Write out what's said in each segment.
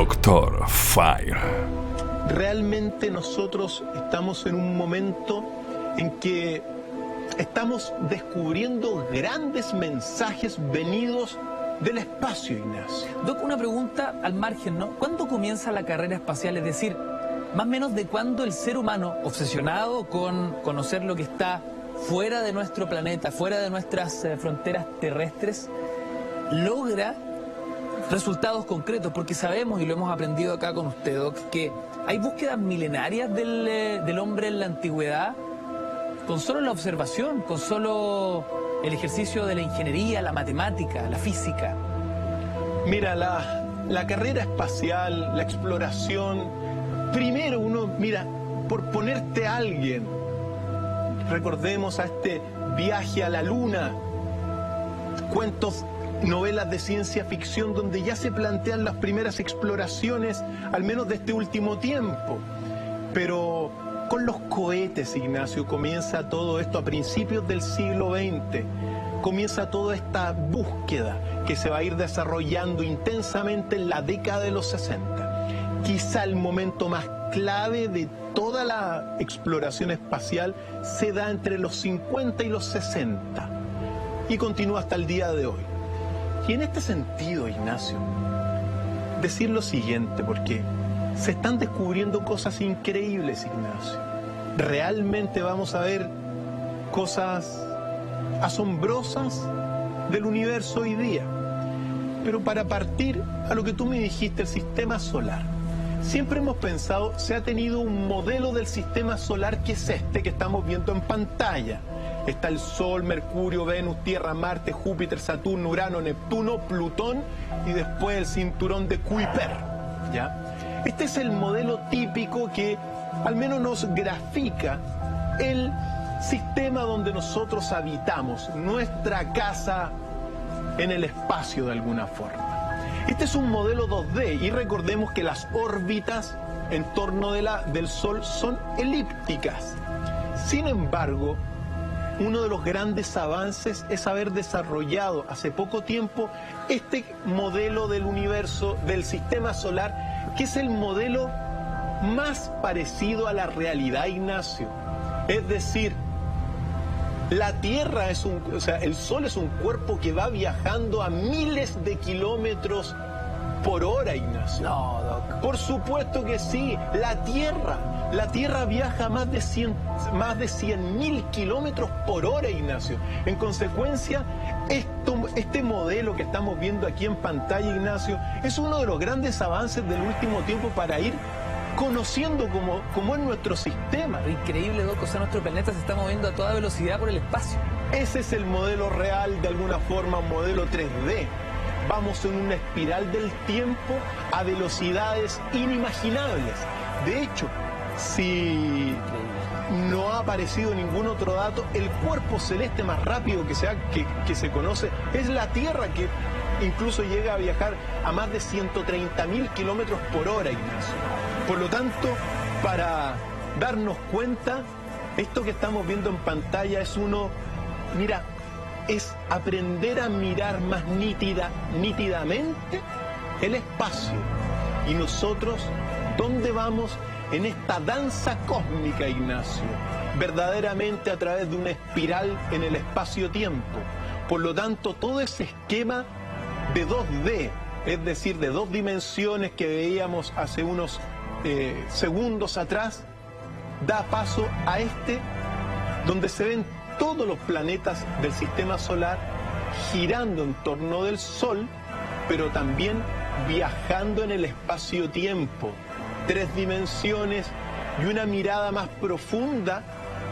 Dr. Fire. Realmente nosotros estamos en un momento en que estamos descubriendo grandes mensajes venidos del espacio, Ignacio. Doc, una pregunta al margen, ¿no? ¿Cuándo comienza la carrera espacial? Es decir, más o menos de cuándo el ser humano, obsesionado con conocer lo que está fuera de nuestro planeta, fuera de nuestras fronteras terrestres, logra resultados concretos, porque sabemos, y lo hemos aprendido acá con usted, Doc, que hay búsquedas milenarias del hombre en la antigüedad con solo la observación, con solo el ejercicio de la ingeniería, la matemática, la física. Mira, la carrera espacial, la exploración, primero uno, mira, por ponerte a alguien, recordemos a este viaje a la luna, cuentos, novelas de ciencia ficción donde ya se plantean las primeras exploraciones, al menos de este último tiempo. Pero con los cohetes, Ignacio, comienza todo esto a principios del siglo XX. Comienza toda esta búsqueda que se va a ir desarrollando intensamente en la década de los 60. Quizá el momento más clave de toda la exploración espacial se da entre los 50 y los 60 y continúa hasta el día de hoy. Y en este sentido, Ignacio, decir lo siguiente, porque se están descubriendo cosas increíbles, Ignacio. Realmente vamos a ver cosas asombrosas del universo hoy día. Pero para partir a lo que tú me dijiste, el sistema solar. Siempre hemos pensado, se ha tenido un modelo del sistema solar que es este que estamos viendo en pantalla. Está el Sol, Mercurio, Venus, Tierra, Marte, Júpiter, Saturno, Urano, Neptuno, Plutón y después el cinturón de Kuiper, ¿ya? Este es el modelo típico que al menos nos grafica el sistema donde nosotros habitamos, nuestra casa en el espacio de alguna forma. Este es un modelo 2D y recordemos que las órbitas en torno del Sol son elípticas. Sin embargo, uno de los grandes avances es haber desarrollado hace poco tiempo este modelo del universo, del sistema solar, que es el modelo más parecido a la realidad, Ignacio. Es decir, la Tierra el Sol es un cuerpo que va viajando a miles de kilómetros por hora, Ignacio. No, Doc. Por supuesto que sí. La Tierra viaja a más de 100.000 kilómetros por hora, Ignacio. En consecuencia, este modelo que estamos viendo aquí en pantalla, Ignacio, es uno de los grandes avances del último tiempo para ir conociendo cómo es nuestro sistema. Increíble, Doc, o sea, nuestro planeta se está moviendo a toda velocidad por el espacio. Ese es el modelo real, de alguna forma, un modelo 3D. Vamos en una espiral del tiempo a velocidades inimaginables. De hecho, si no ha aparecido ningún otro dato, el cuerpo celeste más rápido que se conoce es la Tierra, que incluso llega a viajar a más de 130.000 kilómetros por hora, Ignacio. Por lo tanto, para darnos cuenta, esto que estamos viendo en pantalla es es aprender a mirar más nítidamente el espacio. Y nosotros, ¿dónde vamos en esta danza cósmica, Ignacio? Verdaderamente a través de una espiral en el espacio-tiempo. Por lo tanto, todo ese esquema de 2D, es decir, de 2 dimensiones que veíamos hace unos segundos atrás, da paso a donde se ven todos los planetas del sistema solar girando en torno del Sol, pero también viajando en el espacio-tiempo. 3 dimensiones y una mirada más profunda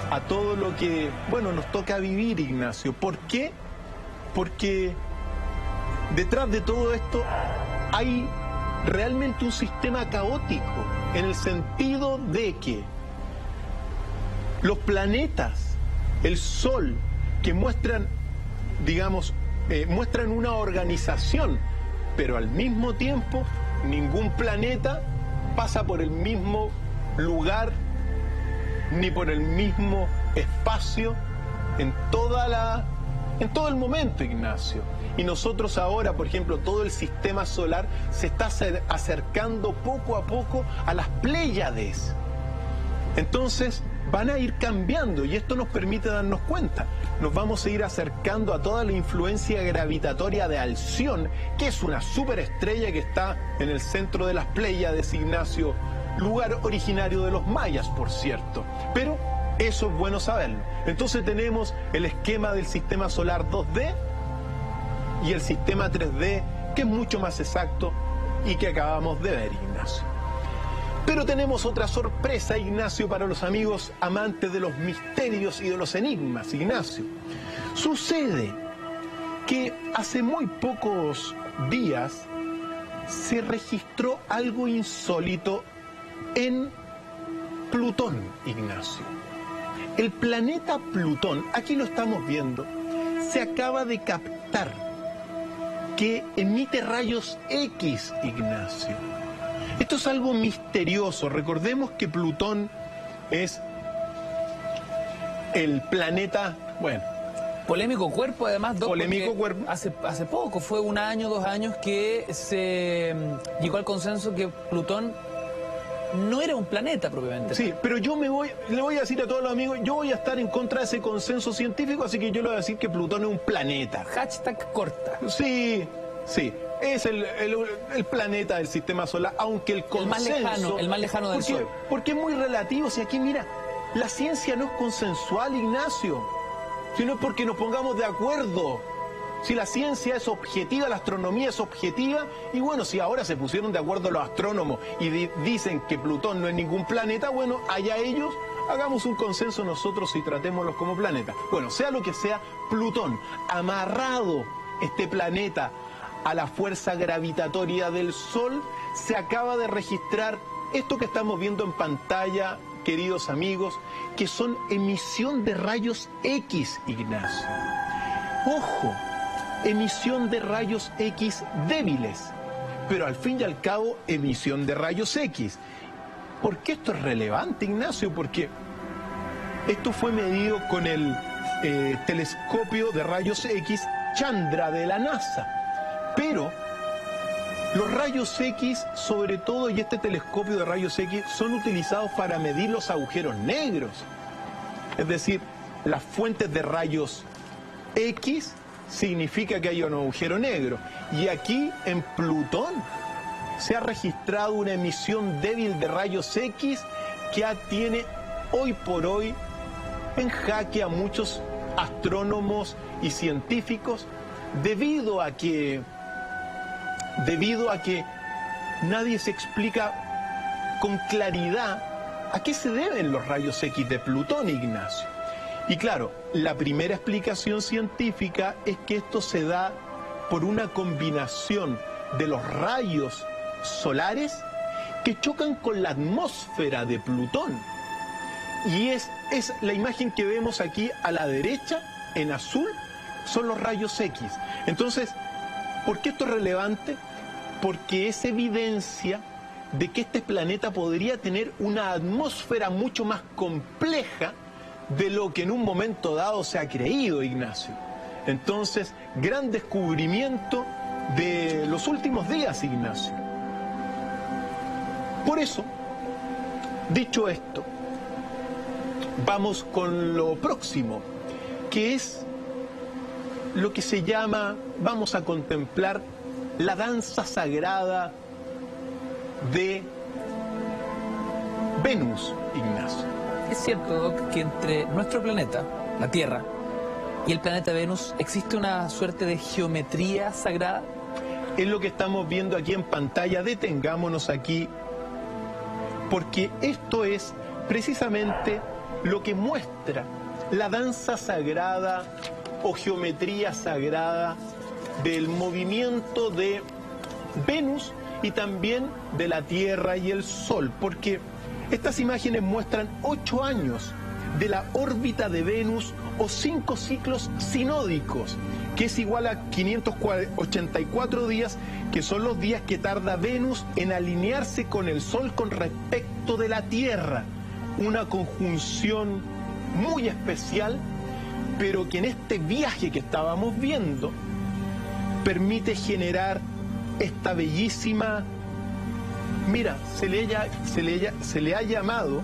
a todo lo que, nos toca vivir, Ignacio. ¿Por qué? Porque detrás de todo esto hay realmente un sistema caótico, en el sentido de que los planetas, el Sol, que muestran una organización, pero al mismo tiempo ningún planeta pasa por el mismo lugar ni por el mismo espacio en en todo el momento, Ignacio. Y nosotros ahora, por ejemplo, todo el sistema solar se está acercando poco a poco a las Pléyades. Entonces van a ir cambiando y esto nos permite darnos cuenta. Nos vamos a ir acercando a toda la influencia gravitatoria de Alción, que es una superestrella que está en el centro de las Pléyades, Ignacio, lugar originario de los mayas, por cierto. Pero eso es bueno saberlo. Entonces tenemos el esquema del sistema solar 2D y el sistema 3D, que es mucho más exacto y que acabamos de ver, Ignacio. Pero tenemos otra sorpresa, Ignacio, para los amigos amantes de los misterios y de los enigmas, Ignacio. Sucede que hace muy pocos días se registró algo insólito en Plutón, Ignacio. El planeta Plutón, aquí lo estamos viendo, se acaba de captar que emite rayos X, Ignacio. Esto es algo misterioso. Recordemos que Plutón es el planeta, bueno... Polémico cuerpo, además, Doc, polémico cuerpo. Hace poco, fue 1 año, 2 años, que se llegó al consenso que Plutón no era un planeta propiamente. Sí, pero yo le voy a decir a todos los amigos, yo voy a estar en contra de ese consenso científico, así que yo le voy a decir que Plutón es un planeta. Hashtag corta. Sí, sí. Es el planeta del sistema solar, aunque el consenso... El más lejano del Sol. Porque es muy relativo. Si aquí, mira, la ciencia no es consensual, Ignacio, sino porque nos pongamos de acuerdo. Si la ciencia es objetiva, la astronomía es objetiva, y bueno, si ahora se pusieron de acuerdo los astrónomos y dicen que Plutón no es ningún planeta, bueno, allá ellos, hagamos un consenso nosotros y tratémoslos como planeta. Bueno, sea lo que sea, Plutón, amarrado este planeta a la fuerza gravitatoria del Sol, se acaba de registrar esto que estamos viendo en pantalla, queridos amigos, que son emisión de rayos X, Ignacio. Ojo, emisión de rayos X débiles, pero al fin y al cabo, emisión de rayos X. ¿Por qué esto es relevante, Ignacio? Porque esto fue medido con el telescopio de rayos X Chandra de la NASA. Pero los rayos X, sobre todo, y este telescopio de rayos X, son utilizados para medir los agujeros negros. Es decir, las fuentes de rayos X significa que hay un agujero negro. Y aquí, en Plutón, se ha registrado una emisión débil de rayos X que tiene hoy por hoy en jaque a muchos astrónomos y científicos debido a que nadie se explica con claridad a qué se deben los rayos X de Plutón, Ignacio. Y claro, la primera explicación científica es que esto se da por una combinación de los rayos solares que chocan con la atmósfera de Plutón. Y es la imagen que vemos aquí a la derecha, en azul, son los rayos X. Entonces, ¿por qué esto es relevante? Porque es evidencia de que este planeta podría tener una atmósfera mucho más compleja de lo que en un momento dado se ha creído, Ignacio. Entonces, gran descubrimiento de los últimos días, Ignacio. Por eso, dicho esto, vamos con lo próximo, que es lo que se llama, vamos a contemplar la danza sagrada de Venus, Ignacio. Es cierto, Doc, que entre nuestro planeta, la Tierra, y el planeta Venus existe una suerte de geometría sagrada. Es lo que estamos viendo aquí en pantalla. Detengámonos aquí, porque esto es precisamente lo que muestra la danza sagrada o geometría sagrada del movimiento de Venus y también de la Tierra y el Sol, porque estas imágenes muestran 8 años de la órbita de Venus o 5 ciclos sinódicos, que es igual a 584 días, que son los días que tarda Venus en alinearse con el Sol con respecto de la Tierra. Una conjunción muy especial pero que en este viaje que estábamos viendo permite generar esta bellísima, mira, se le ha llamado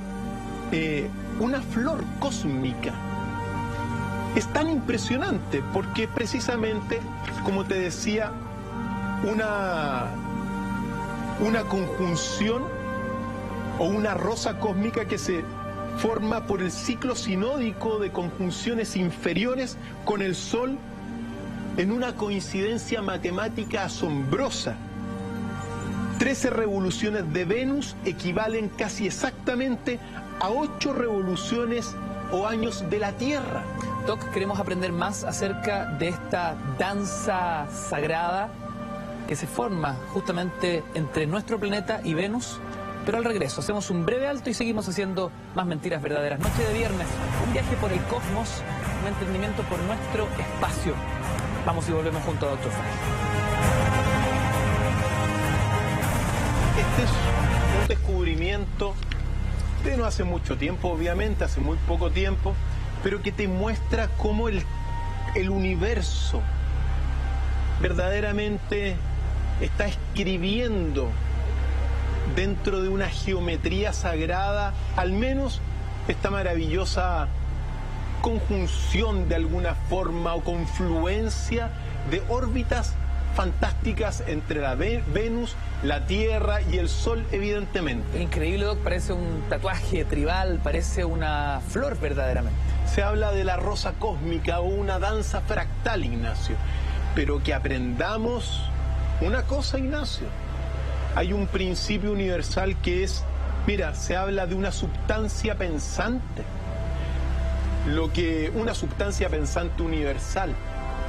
una flor cósmica. Es tan impresionante porque precisamente, como te decía, una conjunción o una rosa cósmica que se forma por el ciclo sinódico de conjunciones inferiores con el Sol en una coincidencia matemática asombrosa. 13 revoluciones de Venus equivalen casi exactamente a 8 revoluciones o años de la Tierra. Doc, queremos aprender más acerca de esta danza sagrada que se forma justamente entre nuestro planeta y Venus, pero al regreso hacemos un breve alto y seguimos haciendo más mentiras verdaderas. Noche de viernes, un viaje por el cosmos, un entendimiento por nuestro espacio. Vamos y volvemos junto a Dr. Fry. Este es un descubrimiento de no hace mucho tiempo, obviamente, hace muy poco tiempo, pero que te muestra cómo el universo verdaderamente está escribiendo dentro de una geometría sagrada, al menos esta maravillosa conjunción de alguna forma o confluencia de órbitas fantásticas entre la Venus, la Tierra y el Sol, evidentemente. Increíble, Doc, parece un tatuaje tribal, parece una flor verdaderamente. Se habla de la rosa cósmica o una danza fractal, Ignacio, pero que aprendamos una cosa, Ignacio. Hay un principio universal que es, mira, se habla de una substancia pensante. Una substancia pensante universal.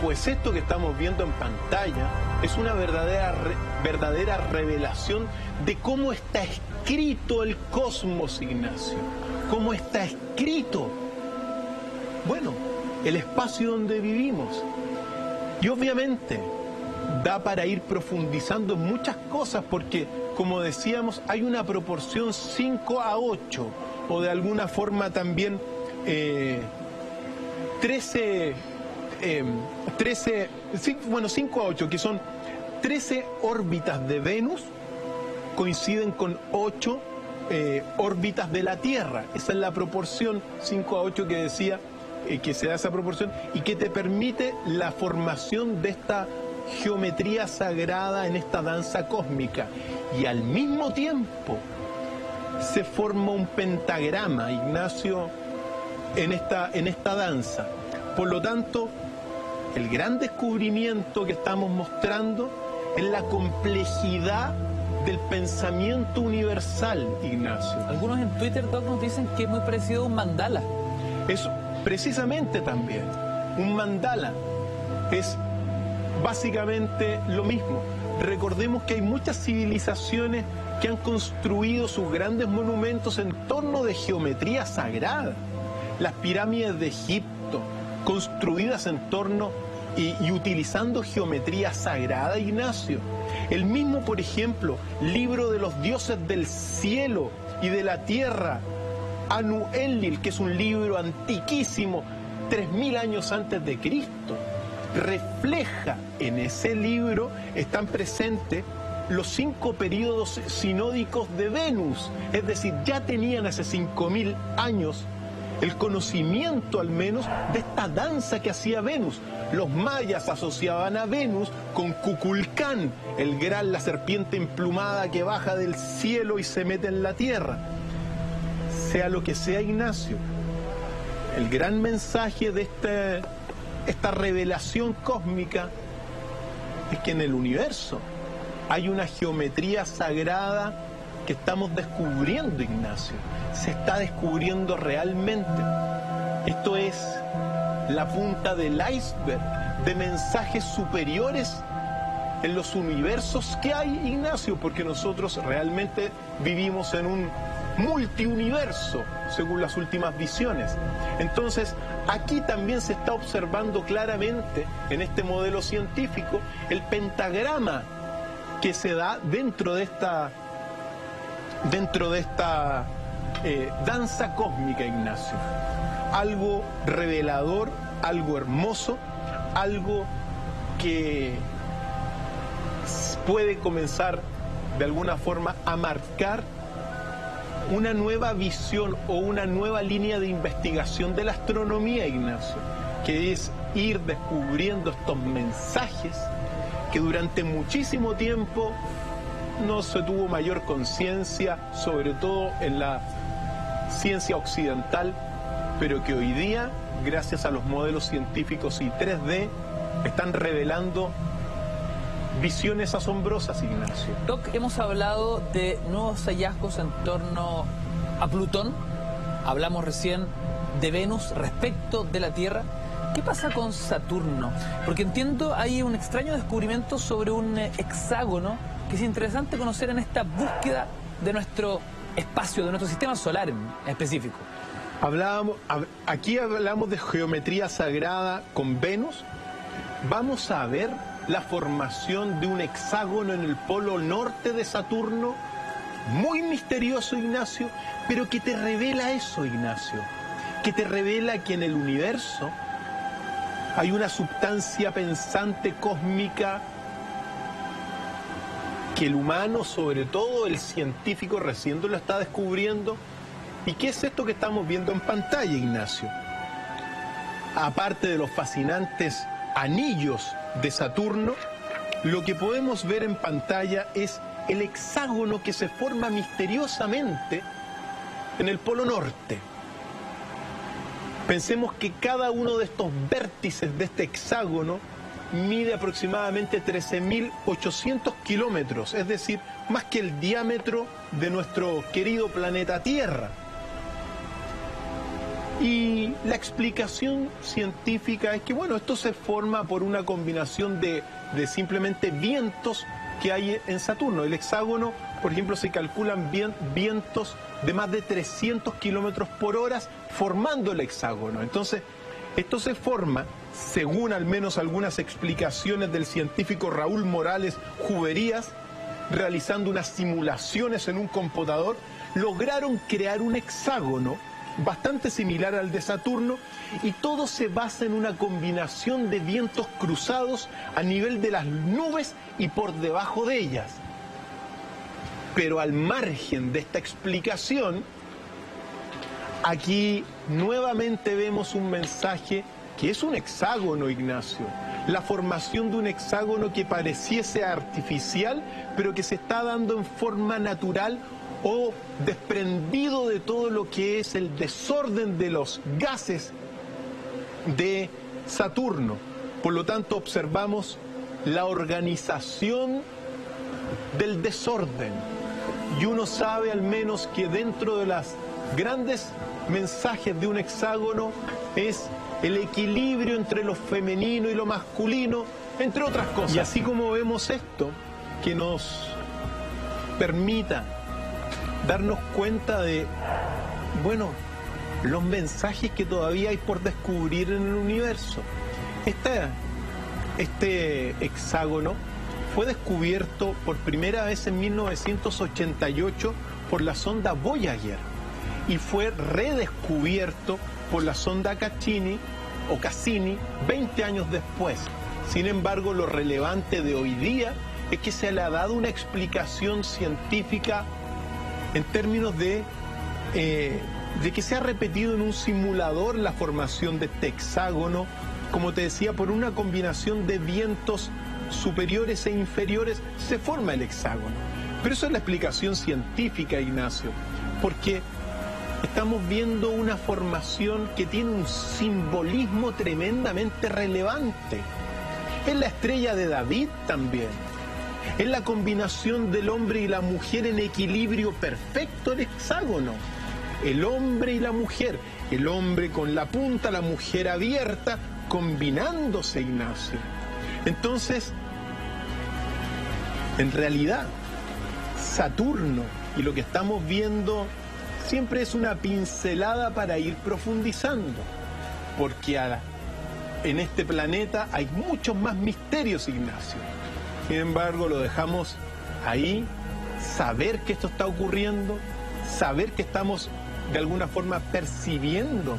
Pues esto que estamos viendo en pantalla es una verdadera revelación de cómo está escrito el cosmos, Ignacio. Cómo está escrito, bueno, el espacio donde vivimos. Y obviamente da para ir profundizando en muchas cosas porque, como decíamos, hay una proporción 5:8 o de alguna forma también 5:8, que son 13 órbitas de Venus coinciden con 8 órbitas de la Tierra. Esa es la proporción 5:8 que decía, que se da esa proporción y que te permite la formación de esta geometría sagrada en esta danza cósmica. Y al mismo tiempo se forma un pentagrama, Ignacio, en esta danza. Por lo tanto, el gran descubrimiento que estamos mostrando es la complejidad del pensamiento universal, Ignacio. Algunos en Twitter, Doc, nos dicen que es muy parecido a un mandala. Es precisamente también un mandala. Es básicamente lo mismo. Recordemos que hay muchas civilizaciones que han construido sus grandes monumentos en torno de geometría sagrada. Las pirámides de Egipto, construidas en torno y utilizando geometría sagrada, Ignacio. El mismo, por ejemplo, libro de los dioses del cielo y de la tierra, Anu Enlil, que es un libro antiquísimo, 3000 años antes de Cristo, refleja en ese libro, están presentes los 5 períodos sinódicos de Venus, es decir, ya tenían hace 5000 años el conocimiento al menos de esta danza que hacía Venus. Los mayas asociaban a Venus con Kukulcán, la serpiente emplumada que baja del cielo y se mete en la tierra. Sea lo que sea, Ignacio, el gran mensaje de esta revelación cósmica es que en el universo hay una geometría sagrada que estamos descubriendo, Ignacio. Se está descubriendo realmente. Esto es la punta del iceberg de mensajes superiores en los universos que hay, Ignacio, porque nosotros realmente vivimos en un multiuniverso, según las últimas visiones. Entonces, aquí también se está observando claramente, en este modelo científico, el pentagrama que se da dentro de esta danza cósmica, Ignacio. Algo revelador algo hermoso, algo que puede comenzar de alguna forma a marcar una nueva visión o una nueva línea de investigación de la astronomía, Ignacio, que es ir descubriendo estos mensajes que durante muchísimo tiempo no se tuvo mayor conciencia, sobre todo en la ciencia occidental, pero que hoy día, gracias a los modelos científicos y 3D, están revelando visiones asombrosas, Ignacio. Doc, hemos hablado de nuevos hallazgos en torno a Plutón, hablamos recién de Venus respecto de la Tierra. ¿Qué pasa con Saturno? Porque entiendo hay un extraño descubrimiento sobre un hexágono que es interesante conocer en esta búsqueda de nuestro espacio, de nuestro sistema solar en específico. Aquí hablamos de geometría sagrada con Venus. Vamos a ver la formación de un hexágono en el polo norte de Saturno, muy misterioso, Ignacio, pero que te revela eso, Ignacio, que te revela que en el universo hay una sustancia pensante cósmica que el humano, sobre todo el científico, recién lo está descubriendo. ¿Y qué es esto que estamos viendo en pantalla, Ignacio? Aparte de los fascinantes anillos de Saturno, lo que podemos ver en pantalla es el hexágono que se forma misteriosamente en el polo norte. Pensemos que cada uno de estos vértices de este hexágono mide aproximadamente 13.800 kilómetros, es decir, más que el diámetro de nuestro querido planeta Tierra. Y la explicación científica es que, bueno, esto se forma por una combinación de simplemente vientos que hay en Saturno. El hexágono, por ejemplo, se calculan vientos de más de 300 kilómetros por hora formando el hexágono. Entonces, esto se forma, según al menos algunas explicaciones del científico Raúl Morales Juberías, realizando unas simulaciones en un computador, lograron crear un hexágono bastante similar al de Saturno, y todo se basa en una combinación de vientos cruzados a nivel de las nubes y por debajo de ellas. Pero al margen de esta explicación, aquí nuevamente vemos un mensaje que es un hexágono, Ignacio. La formación de un hexágono que pareciese artificial, pero que se está dando en forma natural o desprendido de todo lo que es el desorden de los gases de Saturno. Por lo tanto, observamos la organización del desorden. Y uno sabe al menos que dentro de las grandes mensajes de un hexágono es el equilibrio entre lo femenino y lo masculino, entre otras cosas. Y así como vemos esto, que nos permita darnos cuenta de, bueno, los mensajes que todavía hay por descubrir en el universo. Este hexágono fue descubierto por primera vez en 1988 por la sonda Voyager y fue redescubierto por la sonda Cassini 20 años después. Sin embargo, lo relevante de hoy día es que se le ha dado una explicación científica en términos de que se ha repetido en un simulador la formación de este hexágono, como te decía, por una combinación de vientos superiores e inferiores se forma el hexágono. Pero eso es la explicación científica, Ignacio, porque estamos viendo una formación que tiene un simbolismo tremendamente relevante. Es la estrella de David también. Es la combinación del hombre y la mujer en equilibrio perfecto, el hexágono. El hombre y la mujer. El hombre con la punta, la mujer abierta, combinándose, Ignacio. Entonces, en realidad, Saturno y lo que estamos viendo siempre es una pincelada para ir profundizando, porque en este planeta hay muchos más misterios, Ignacio. Sin embargo, lo dejamos ahí, saber que esto está ocurriendo, saber que estamos de alguna forma percibiendo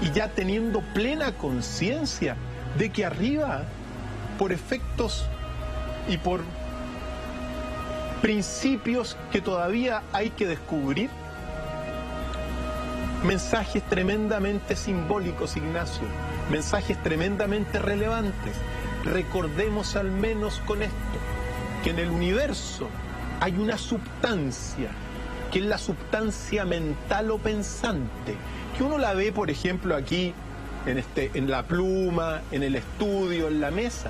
y ya teniendo plena conciencia de que arriba, por efectos y por principios que todavía hay que descubrir, mensajes tremendamente simbólicos, Ignacio, mensajes tremendamente relevantes. Recordemos al menos con esto, que en el universo hay una substancia, que es la substancia mental o pensante, que uno la ve, por ejemplo, aquí, en la pluma, en el estudio, en la mesa.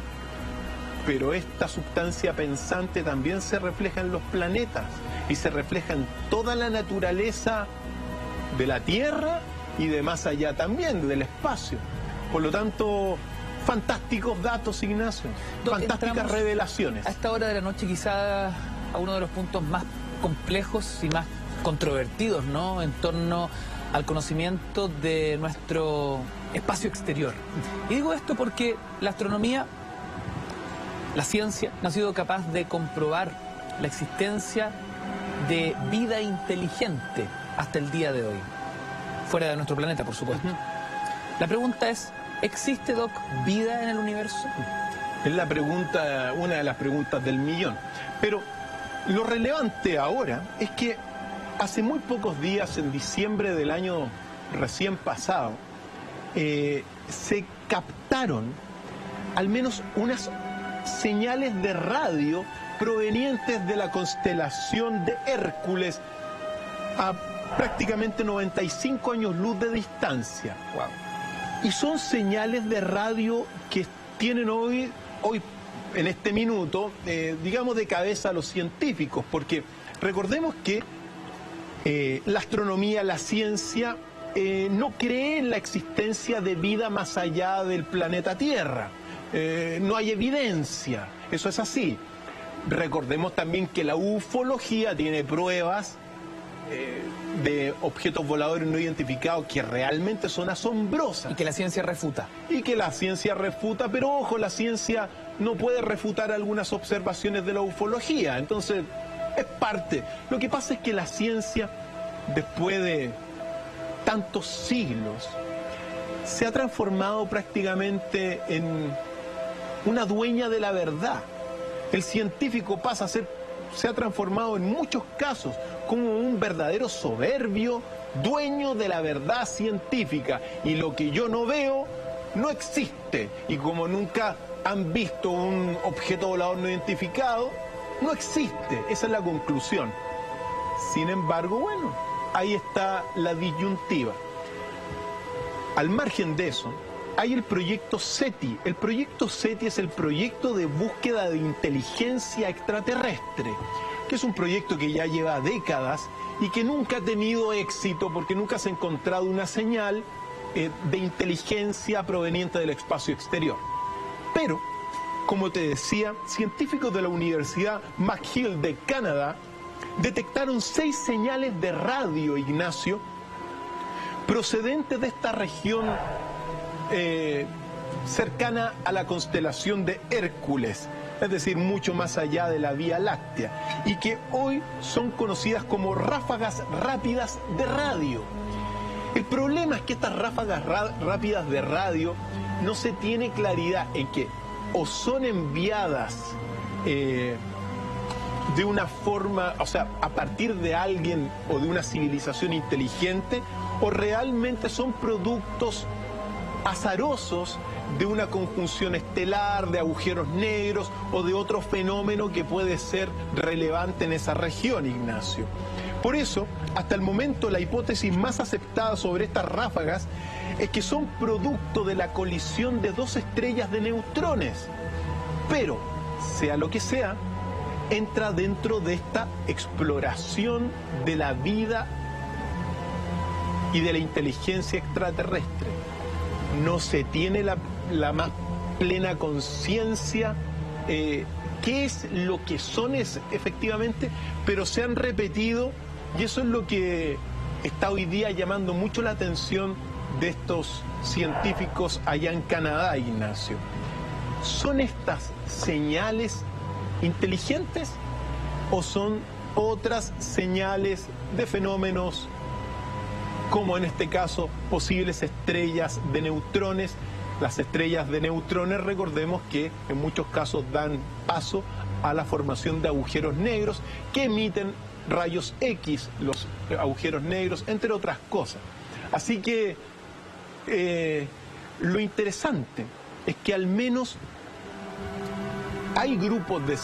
Pero esta substancia pensante también se refleja en los planetas y se refleja en toda la naturaleza de la Tierra y de más allá también, del espacio. Por lo tanto, fantásticos datos, Ignacio, fantásticas revelaciones. A esta hora de la noche quizá a uno de los puntos más complejos y más controvertidos, ¿no?, en torno al conocimiento de nuestro espacio exterior. Y digo esto porque la astronomía, la ciencia, no ha sido capaz de comprobar la existencia de vida inteligente hasta el día de hoy, fuera de nuestro planeta, por supuesto. La pregunta es, ¿existe, Doc, vida en el universo? Es la pregunta, una de las preguntas del millón. Pero lo relevante ahora es que hace muy pocos días, en diciembre del año recién pasado, se captaron al menos unas señales de radio provenientes de la constelación de Hércules a prácticamente 95 años luz de distancia. Wow. Y son señales de radio que tienen hoy en este minuto, digamos, de cabeza a los científicos, porque recordemos que la astronomía, la ciencia, no cree en la existencia de vida más allá del planeta Tierra. No hay evidencia, eso es así. Recordemos también que la ufología tiene pruebas de objetos voladores no identificados que realmente son asombrosas. Y que la ciencia refuta. Y que la ciencia refuta, pero ojo, la ciencia no puede refutar algunas observaciones de la ufología, entonces es parte. Lo que pasa es que la ciencia, después de tantos siglos, se ha transformado prácticamente en una dueña de la verdad. El científico se ha transformado en muchos casos como un verdadero soberbio dueño de la verdad científica, y lo que yo no veo no existe, y como nunca han visto un objeto volador no identificado, no existe. Esa es la conclusión. Sin embargo, bueno, ahí está la disyuntiva. Al margen de eso, hay el proyecto SETI. El proyecto SETI es el proyecto de búsqueda de inteligencia extraterrestre, que es un proyecto que ya lleva décadas y que nunca ha tenido éxito porque nunca se ha encontrado una señal de inteligencia proveniente del espacio exterior. Pero, como te decía, científicos de la Universidad McGill de Canadá detectaron 6 señales de radio, Ignacio, procedentes de esta región cercana a la constelación de Hércules, es decir, mucho más allá de la Vía Láctea, y que hoy son conocidas como ráfagas rápidas de radio. El problema es que estas ráfagas rápidas de radio no se tiene claridad en que o son enviadas de una forma, o sea, a partir de alguien o de una civilización inteligente, o realmente son productos azarosos de una conjunción estelar, de agujeros negros o de otro fenómeno que puede ser relevante en esa región, Ignacio. Por eso, hasta el momento, la hipótesis más aceptada sobre estas ráfagas es que son producto de la colisión de 2 estrellas de neutrones. Pero, sea lo que sea, entra dentro de esta exploración de la vida y de la inteligencia extraterrestre. No se tiene la más plena conciencia qué es lo que son efectivamente, pero se han repetido, y eso es lo que está hoy día llamando mucho la atención de estos científicos allá en Canadá, Ignacio. ¿Son estas señales inteligentes o son otras señales de fenómenos como en este caso posibles estrellas de neutrones. Las estrellas de neutrones, recordemos que en muchos casos dan paso a la formación de agujeros negros que emiten rayos X, los agujeros negros, entre otras cosas. Así que lo interesante es que al menos hay grupos de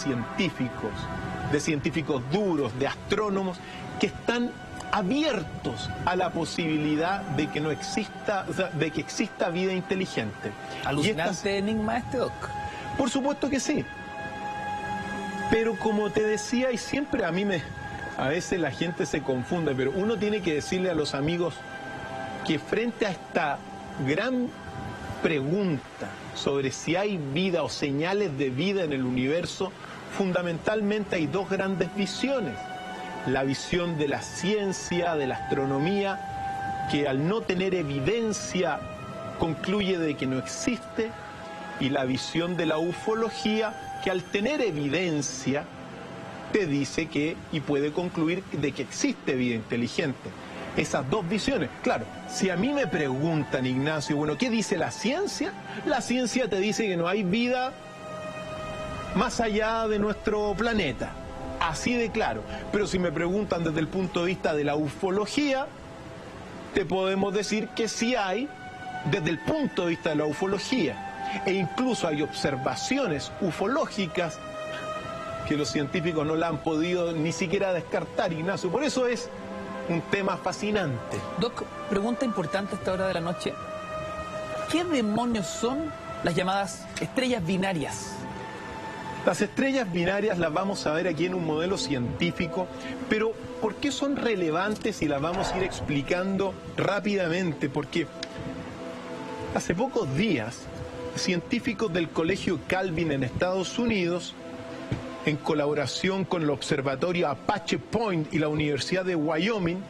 científicos duros, de astrónomos, que están abiertos a la posibilidad de que no exista, o sea, de que exista vida inteligente. Alucinante enigma este, Doc. Por supuesto que sí. Pero como te decía, y siempre a veces la gente se confunde, pero uno tiene que decirle a los amigos que frente a esta gran pregunta sobre si hay vida o señales de vida en el universo, fundamentalmente hay dos grandes visiones. La visión de la ciencia, de la astronomía, que al no tener evidencia concluye de que no existe, y la visión de la ufología, que al tener evidencia te dice que y puede concluir de que existe vida inteligente. Esas dos visiones. Claro, si a mí me preguntan, Ignacio, bueno, ¿qué dice la ciencia? La ciencia te dice que no hay vida más allá de nuestro planeta. Así de claro. Pero si me preguntan desde el punto de vista de la ufología, te podemos decir que sí hay, desde el punto de vista de la ufología. E incluso hay observaciones ufológicas que los científicos no la han podido ni siquiera descartar, Ignacio. Por eso es un tema fascinante. Doc, pregunta importante a esta hora de la noche. ¿Qué demonios son las llamadas estrellas binarias? Las estrellas binarias las vamos a ver aquí en un modelo científico, pero ¿por qué son relevantes? Y las vamos a ir explicando rápidamente, porque hace pocos días científicos del Colegio Calvin en Estados Unidos, en colaboración con el Observatorio Apache Point y la Universidad de Wyoming,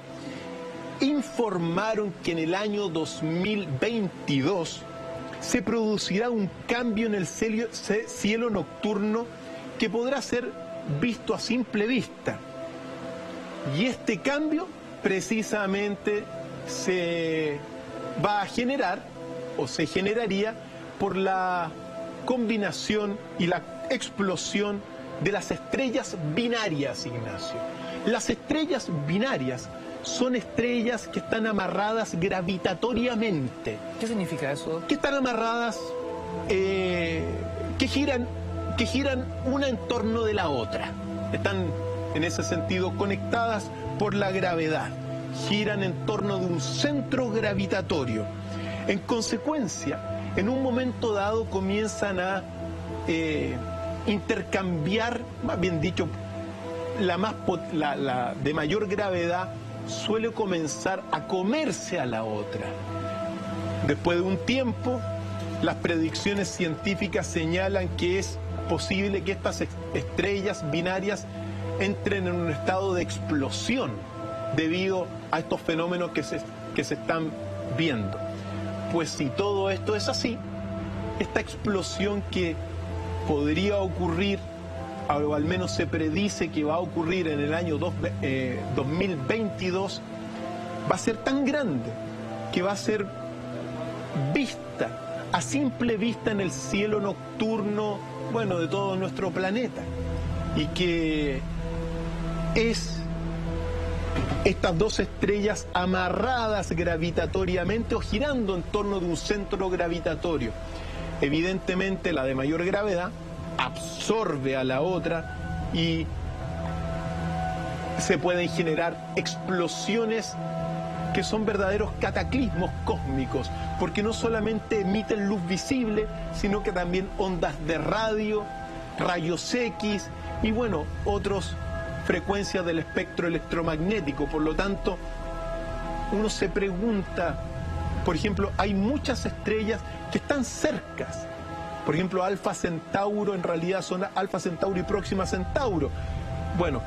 informaron que en el año 2022 se producirá un cambio en el cielo nocturno que podrá ser visto a simple vista. Y este cambio precisamente se va a generar, o se generaría, por la combinación y la explosión de las estrellas binarias, Ignacio. Las estrellas binarias son estrellas que están amarradas gravitatoriamente. ¿Qué significa eso? Que están amarradas, que giran una en torno de la otra. Están, en ese sentido, conectadas por la gravedad. Giran en torno de un centro gravitatorio. En consecuencia, en un momento dado comienzan a intercambiar, más bien dicho, la de mayor gravedad suele comenzar a comerse a la otra. Después de un tiempo, las predicciones científicas señalan que es posible que estas estrellas binarias entren en un estado de explosión debido a estos fenómenos que se están viendo. Pues si todo esto es así, esta explosión que podría ocurrir, o al menos se predice que va a ocurrir en el año 2022, va a ser tan grande que va a ser vista, a simple vista en el cielo nocturno, bueno, de todo nuestro planeta. Y que es estas dos estrellas amarradas gravitatoriamente o girando en torno de un centro gravitatorio. Evidentemente la de mayor gravedad absorbe a la otra y se pueden generar explosiones que son verdaderos cataclismos cósmicos, porque no solamente emiten luz visible, sino que también ondas de radio, rayos X y bueno, otras frecuencias del espectro electromagnético. Por lo tanto, uno se pregunta, por ejemplo, hay muchas estrellas que están cercas. Por ejemplo, Alfa Centauro en realidad son Alfa Centauro y Próxima Centauro. Bueno,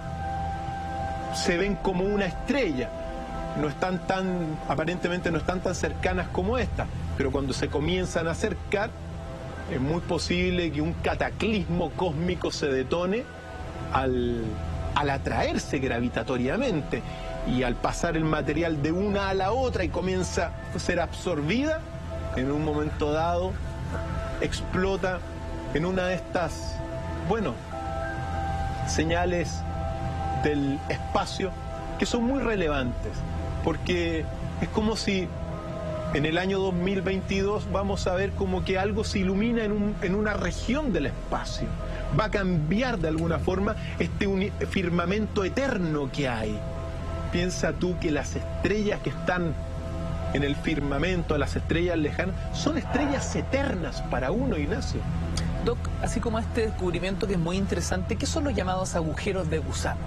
se ven como una estrella. No están aparentemente no están tan cercanas como esta, pero cuando se comienzan a acercar, es muy posible que un cataclismo cósmico se detone al atraerse gravitatoriamente. y al pasar el material de una a la otra y comienza a ser absorbida, en un momento dado explota en una de estas, bueno, señales del espacio que son muy relevantes, porque es como si en el año 2022 vamos a ver como que algo se ilumina en una región del espacio. Va a cambiar de alguna forma este firmamento eterno que hay. Piensa tú que las estrellas que están en el firmamento, las estrellas lejanas, son estrellas eternas para uno, Ignacio. Doc, así como este descubrimiento que es muy interesante, ¿qué son los llamados agujeros de gusano?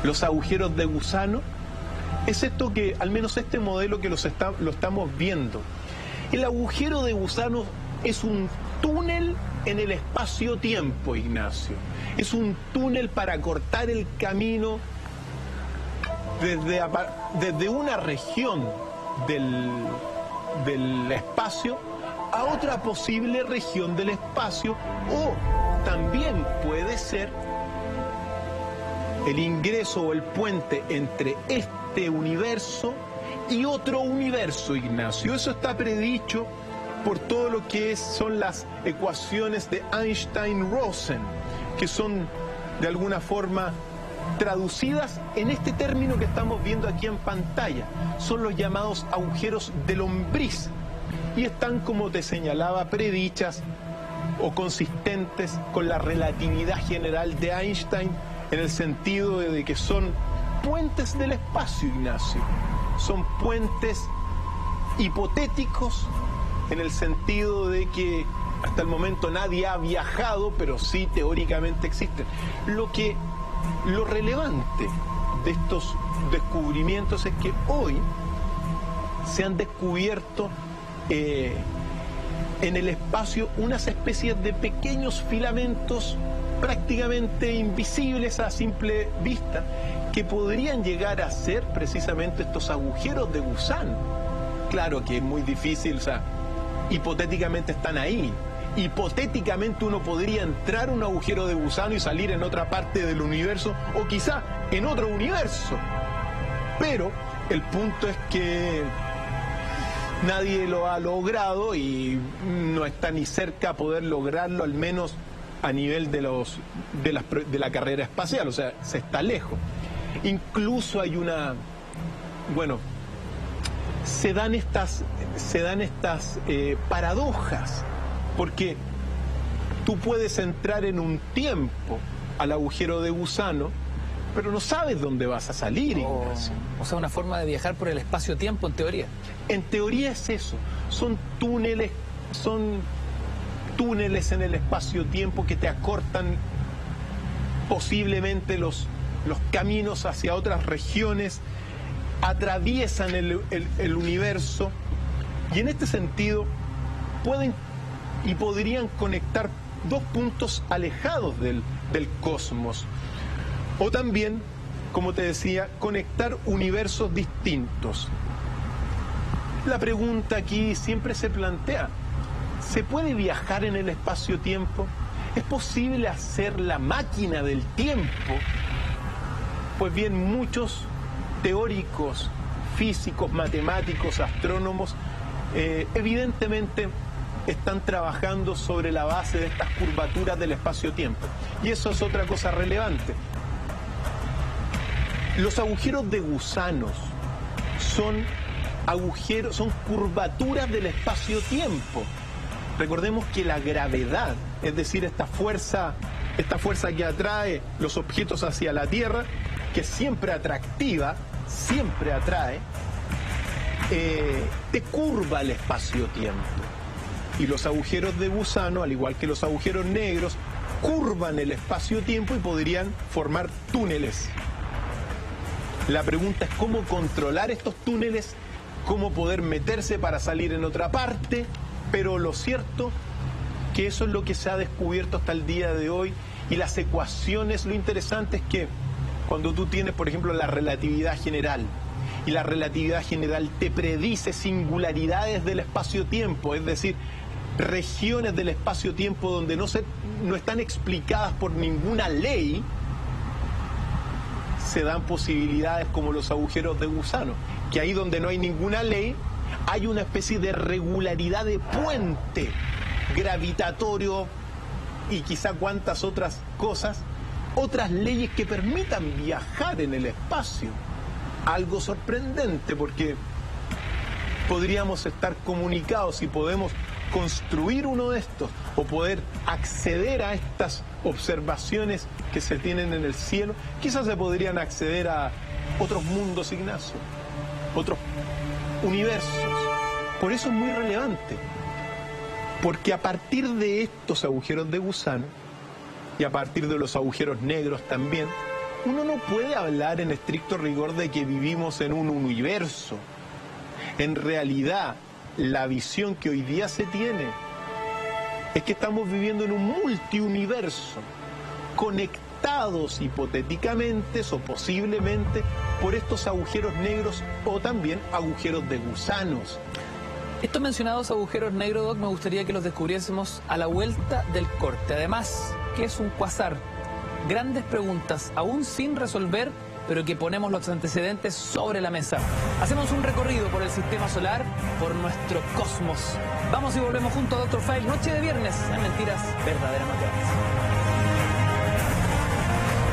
Los agujeros de gusano es esto que, al menos este modelo que lo estamos viendo. El agujero de gusano es un túnel en el espacio-tiempo, Ignacio. Es un túnel para cortar el camino desde una región del espacio a otra posible región del espacio, o también puede ser el ingreso o el puente entre este universo y otro universo, Ignacio. Eso está predicho por todo lo que son las ecuaciones de Einstein-Rosen, que son de alguna forma traducidas en este término que estamos viendo aquí en pantalla. Son los llamados agujeros de lombriz y están, como te señalaba, predichas o consistentes con la relatividad general de Einstein, en el sentido de que son puentes del espacio, Ignacio. Son puentes hipotéticos en el sentido de que hasta el momento nadie ha viajado, pero sí teóricamente existen. Lo relevante de estos descubrimientos es que hoy se han descubierto en el espacio unas especies de pequeños filamentos prácticamente invisibles a simple vista, que podrían llegar a ser precisamente estos agujeros de gusano. Claro que es muy difícil, o sea, hipotéticamente están ahí. Hipotéticamente uno podría entrar a un agujero de gusano y salir en otra parte del universo, o quizá en otro universo. Pero el punto es que nadie lo ha logrado y no está ni cerca a poder lograrlo, al menos a nivel de la carrera espacial, o sea, se está lejos. Incluso hay se dan estas paradojas, porque tú puedes entrar en un tiempo al agujero de gusano, pero no sabes dónde vas a salir, Ignacio. O sea, una forma de viajar por el espacio-tiempo, en teoría. En teoría es eso, son túneles en el espacio-tiempo que te acortan posiblemente los caminos hacia otras regiones, atraviesan el universo, y en este sentido podrían conectar dos puntos alejados del cosmos, o también, como te decía, conectar universos distintos. La pregunta aquí siempre se plantea: ¿se puede viajar en el espacio-tiempo? ¿Es posible hacer la máquina del tiempo? Pues bien, muchos teóricos, físicos, matemáticos, astrónomos, evidentemente están trabajando sobre la base de estas curvaturas del espacio-tiempo. Y eso es otra cosa relevante. Los agujeros de gusanos son curvaturas del espacio-tiempo. Recordemos que la gravedad, es decir, esta fuerza que atrae los objetos hacia la Tierra, que es siempre atractiva, siempre atrae, te curva el espacio-tiempo. Y los agujeros de gusano, al igual que los agujeros negros, curvan el espacio-tiempo y podrían formar túneles. La pregunta es cómo controlar estos túneles, cómo poder meterse para salir en otra parte, pero lo cierto que eso es lo que se ha descubierto hasta el día de hoy, y las ecuaciones, lo interesante es que cuando tú tienes, por ejemplo, la relatividad general, y la relatividad general te predice singularidades del espacio-tiempo, es decir, regiones del espacio-tiempo donde no están explicadas por ninguna ley, se dan posibilidades como los agujeros de gusano, que ahí donde no hay ninguna ley, hay una especie de regularidad de puente gravitatorio y quizá cuantas otras cosas, otras leyes que permitan viajar en el espacio. Algo sorprendente, porque podríamos estar comunicados y podemos construir uno de estos o poder acceder a estas observaciones que se tienen en el cielo. Quizás se podrían acceder a otros mundos, Ignacio, otros universos. Por eso es muy relevante, porque a partir de estos agujeros de gusano y a partir de los agujeros negros también, uno no puede hablar en estricto rigor de que vivimos en un universo. En realidad, la visión que hoy día se tiene es que estamos viviendo en un multiuniverso, conectados hipotéticamente o posiblemente por estos agujeros negros o también agujeros de gusanos. Estos mencionados agujeros negros, Doc, me gustaría que los descubriésemos a la vuelta del corte. Además, ¿qué es un cuasar? Grandes preguntas, aún sin resolver, pero que ponemos los antecedentes sobre la mesa. Hacemos un recorrido por el sistema solar, por nuestro cosmos. Vamos y volvemos junto a Dr. File, noche de viernes, en Mentiras Verdaderamente.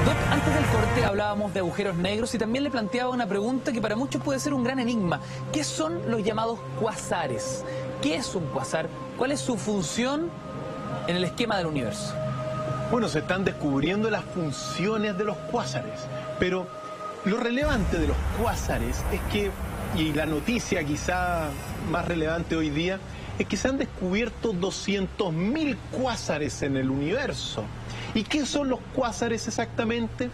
Doc, antes del corte hablábamos de agujeros negros y también le planteaba una pregunta que para muchos puede ser un gran enigma. ¿Qué son los llamados cuasares? ¿Qué es un cuasar? ¿Cuál es su función en el esquema del universo? Bueno, se están descubriendo las funciones de los cuásares, pero lo relevante de los cuásares es que, y la noticia quizá más relevante hoy día, es que se han descubierto 200.000 cuásares en el universo. ¿Y qué son los cuásares exactamente?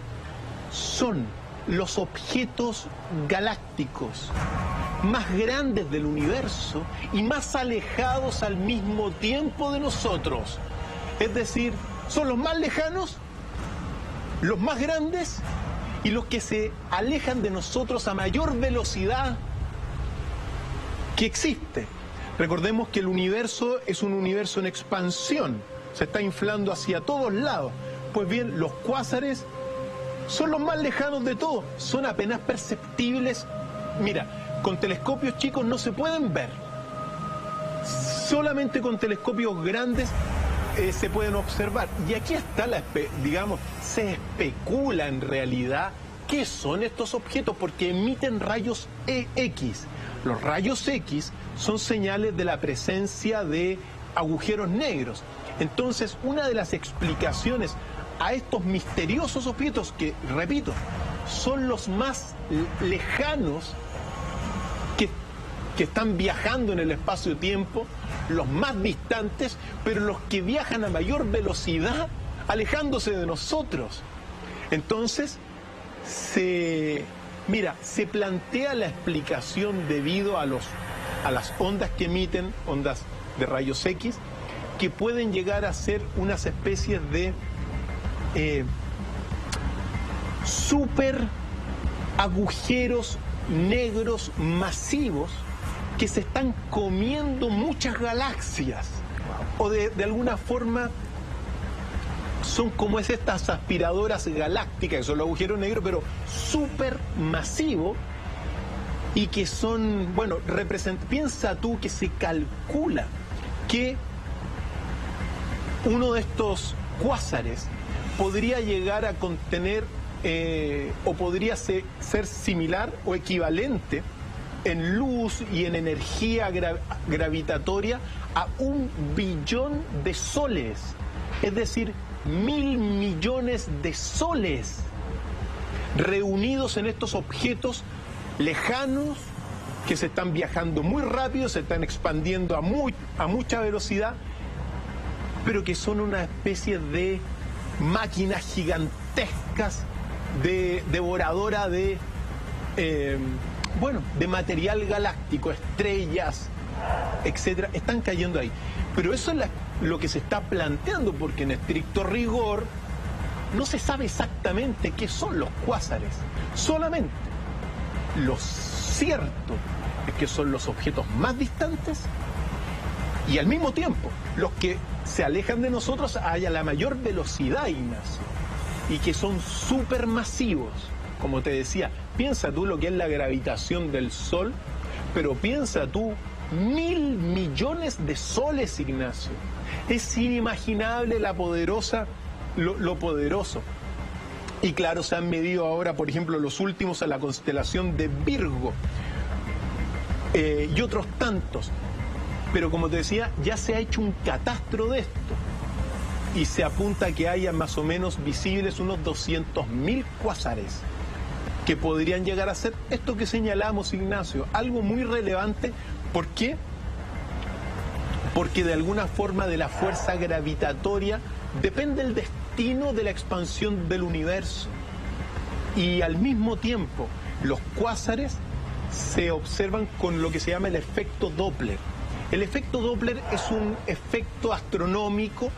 Son los objetos galácticos más grandes del universo y más alejados al mismo tiempo de nosotros. Es decir, son los más lejanos, los más grandes y los que se alejan de nosotros a mayor velocidad que existe. Recordemos que el universo es un universo en expansión, se está inflando hacia todos lados. Pues bien, los cuásares son los más lejanos de todos, son apenas perceptibles. Mira, con telescopios chicos no se pueden ver, solamente con telescopios grandes se pueden observar. Y aquí está digamos, se especula en realidad qué son estos objetos, porque emiten rayos X. Los rayos X son señales de la presencia de agujeros negros. Entonces, una de las explicaciones a estos misteriosos objetos, que, repito, son los más lejanos que están viajando en el espacio-tiempo, los más distantes, pero los que viajan a mayor velocidad, alejándose de nosotros. Entonces, se plantea la explicación debido a las ondas que emiten, ondas de rayos X, que pueden llegar a ser unas especies de super agujeros negros masivos que se están comiendo muchas galaxias. O de alguna forma son como estas aspiradoras galácticas, que son los agujeros negros, pero súper masivos, y que son, bueno, piensa tú que se calcula que uno de estos cuásares podría llegar a contener o podría ser similar o equivalente en luz y en energía gravitatoria a 1 billón de soles, es decir, 1.000 millones de soles reunidos en estos objetos lejanos que se están viajando muy rápido, se están expandiendo a mucha velocidad, pero que son una especie de máquinas gigantescas devoradora de material galáctico, estrellas, etcétera, están cayendo ahí. Pero eso es lo que se está planteando, porque en estricto rigor no se sabe exactamente qué son los cuásares. Solamente lo cierto es que son los objetos más distantes y al mismo tiempo los que se alejan de nosotros a la mayor velocidad, Ignacio, y que son supermasivos. como te decía, piensa tú lo que es la gravitación del Sol, pero piensa tú 1.000 millones de soles, Ignacio. Es inimaginable lo poderoso. Y claro, se han medido ahora, por ejemplo, los últimos a la constelación de Virgo y otros tantos. Pero como te decía, ya se ha hecho un catastro de esto. Y se apunta a que haya más o menos visibles unos 200.000 cuásares que podrían llegar a ser esto que señalamos, Ignacio, algo muy relevante. ¿Por qué? Porque de alguna forma de la fuerza gravitatoria depende el destino de la expansión del universo. Y al mismo tiempo, los cuásares se observan con lo que se llama el efecto Doppler. El efecto Doppler es un efecto astronómico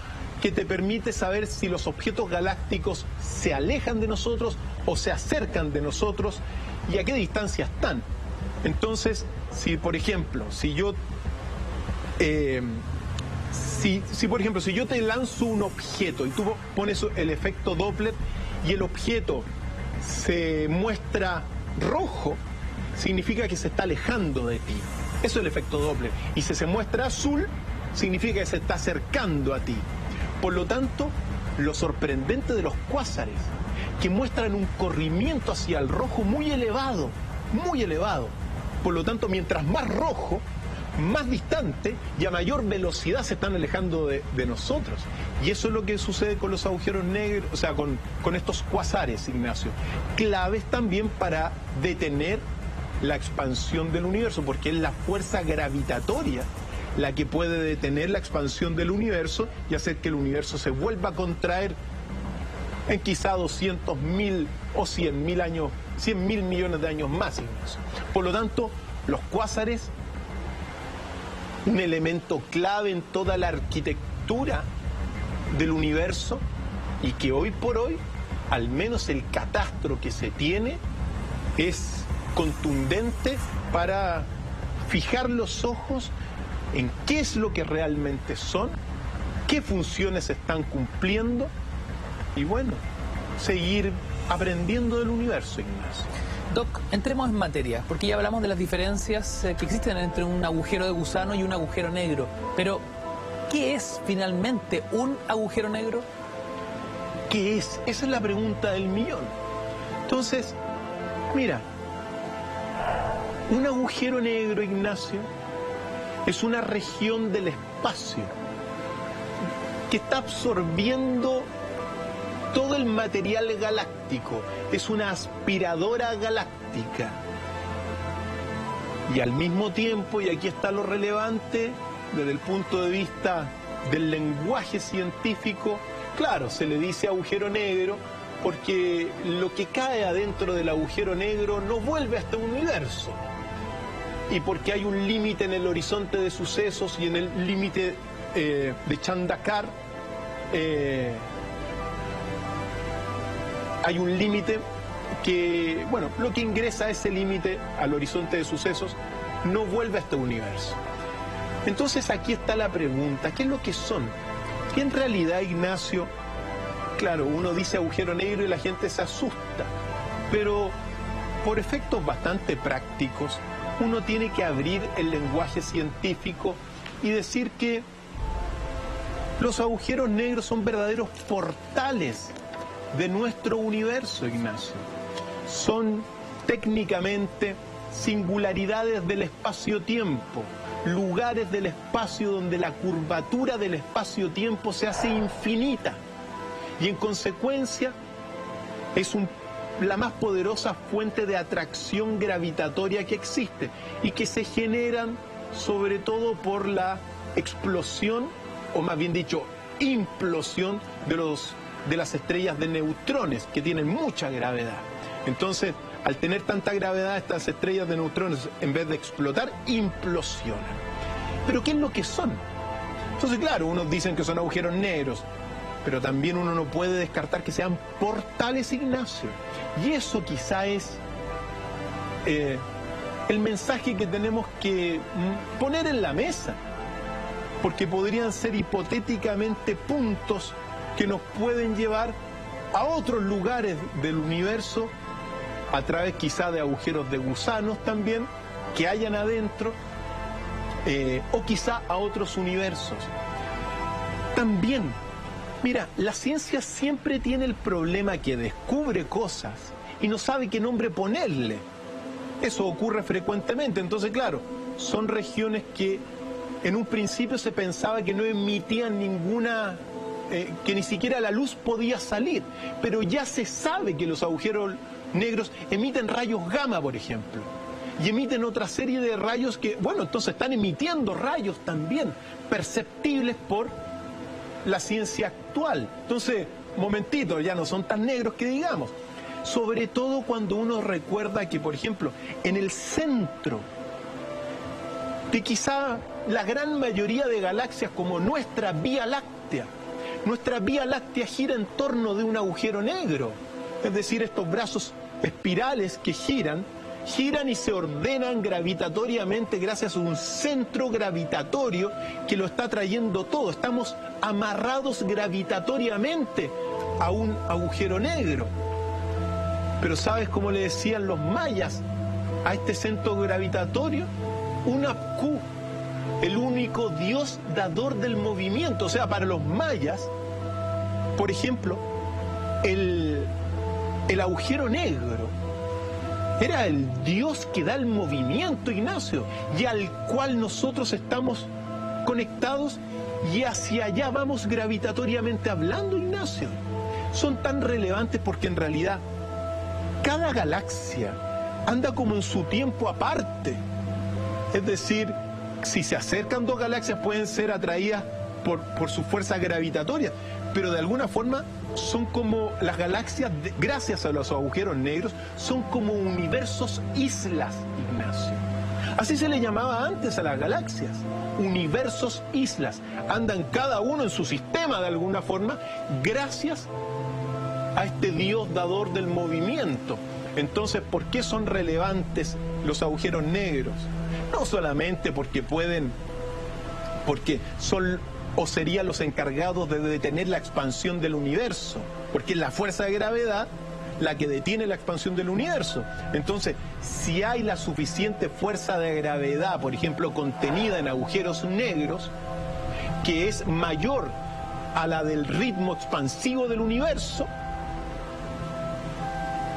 que te permite saber si los objetos galácticos se alejan de nosotros o se acercan de nosotros y a qué distancia están. Entonces, si por ejemplo, si yo te lanzo un objeto y tú pones el efecto Doppler y el objeto se muestra rojo, significa que se está alejando de ti. Eso es el efecto Doppler. Y si se muestra azul, significa que se está acercando a ti. Por lo tanto, lo sorprendente de los cuásares, que muestran un corrimiento hacia el rojo muy elevado, muy elevado. Por lo tanto, mientras más rojo, más distante y a mayor velocidad se están alejando de nosotros. Y eso es lo que sucede con los agujeros negros, o sea, con estos cuásares, Ignacio. Claves también para detener la expansión del universo, porque es la fuerza gravitatoria la que puede detener la expansión del universo y hacer que el universo se vuelva a contraer en quizá 200.000 o 100.000 años, 100.000 millones de años más, Ignacio. Por lo tanto, los cuásares, un elemento clave en toda la arquitectura del universo, y que hoy por hoy, al menos el catastro que se tiene, es contundente para fijar los ojos en qué es lo que realmente son, qué funciones están cumpliendo y bueno, seguir aprendiendo del universo, Ignacio. Doc, entremos en materia, porque ya hablamos de las diferencias que existen entre un agujero de gusano y un agujero negro. Pero, ¿qué es finalmente un agujero negro? ¿Qué es? Esa es la pregunta del millón. Entonces, mira, un agujero negro, Ignacio, es una región del espacio que está absorbiendo todo el material galáctico. Es una aspiradora galáctica. Y al mismo tiempo, y aquí está lo relevante, desde el punto de vista del lenguaje científico, claro, se le dice agujero negro porque lo que cae adentro del agujero negro no vuelve a este universo. Y porque hay un límite en el horizonte de sucesos y en el límite de Chandrasekhar, hay un límite que, bueno, lo que ingresa a ese límite, al horizonte de sucesos, no vuelve a este universo. Entonces aquí está la pregunta, ¿qué es lo que son? Que en realidad, Ignacio, claro, uno dice agujero negro y la gente se asusta, pero por efectos bastante prácticos, uno tiene que abrir el lenguaje científico y decir que los agujeros negros son verdaderos portales de nuestro universo, Ignacio. Son técnicamente singularidades del espacio-tiempo, lugares del espacio donde la curvatura del espacio-tiempo se hace infinita y en consecuencia es la más poderosa fuente de atracción gravitatoria que existe y que se generan sobre todo por la explosión, o más bien dicho, implosión de las estrellas de neutrones, que tienen mucha gravedad. Entonces, al tener tanta gravedad, estas estrellas de neutrones, en vez de explotar, implosionan. ¿Pero qué es lo que son? Entonces, claro, unos dicen que son agujeros negros, pero también uno no puede descartar que sean portales, Ignacio. Y eso quizá es el mensaje que tenemos que poner en la mesa, porque podrían ser hipotéticamente puntos que nos pueden llevar a otros lugares del universo a través quizá de agujeros de gusanos también que hayan adentro, o quizá a otros universos. También, mira, la ciencia siempre tiene el problema que descubre cosas y no sabe qué nombre ponerle. Eso ocurre frecuentemente. Entonces, claro, son regiones que en un principio se pensaba que no emitían ninguna, que ni siquiera la luz podía salir, pero ya se sabe que los agujeros negros emiten rayos gamma, por ejemplo, y emiten otra serie de rayos que, bueno, entonces están emitiendo rayos también perceptibles por la ciencia actual. Entonces, momentito, ya no son tan negros que digamos. Sobre todo cuando uno recuerda que, por ejemplo, en el centro de quizá la gran mayoría de galaxias como nuestra Vía Láctea gira en torno de un agujero negro. Es decir, estos brazos espirales que giran y se ordenan gravitatoriamente gracias a un centro gravitatorio que lo está trayendo todo. Estamos amarrados gravitatoriamente a un agujero negro. Pero ¿sabes cómo le decían los mayas a este centro gravitatorio? Unapku, el único dios dador del movimiento. O sea, para los mayas, por ejemplo, el agujero negro era el dios que da el movimiento, Ignacio, y al cual nosotros estamos conectados y hacia allá vamos gravitatoriamente hablando, Ignacio. Son tan relevantes porque en realidad cada galaxia anda como en su tiempo aparte. Es decir, si se acercan dos galaxias pueden ser atraídas por su fuerza gravitatoria, pero de alguna forma son como las galaxias, gracias a los agujeros negros, son como universos islas, Ignacio. Así se le llamaba antes a las galaxias, universos islas. Andan cada uno en su sistema de alguna forma, gracias a este Dios dador del movimiento. Entonces, ¿por qué son relevantes los agujeros negros? No solamente porque son o serían los encargados de detener la expansión del universo, porque es la fuerza de gravedad la que detiene la expansión del universo. Entonces, si hay la suficiente fuerza de gravedad, por ejemplo, contenida en agujeros negros, que es mayor a la del ritmo expansivo del universo,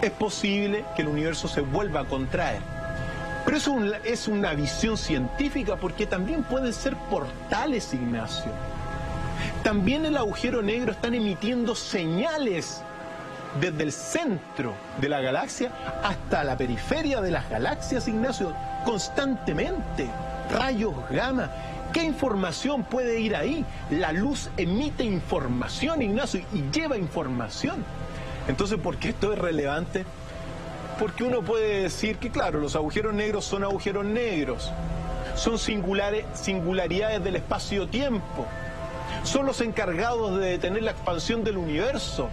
es posible que el universo se vuelva a contraer. Pero eso es una visión científica, porque también pueden ser portales, Ignacio. También el agujero negro están emitiendo señales desde el centro de la galaxia hasta la periferia de las galaxias, Ignacio, constantemente. Rayos gamma. ¿Qué información puede ir ahí? La luz emite información, Ignacio, y lleva información. Entonces, ¿por qué esto es relevante? Porque uno puede decir que, claro, los agujeros negros son agujeros negros, son singularidades del espacio-tiempo, son los encargados de detener la expansión del universo,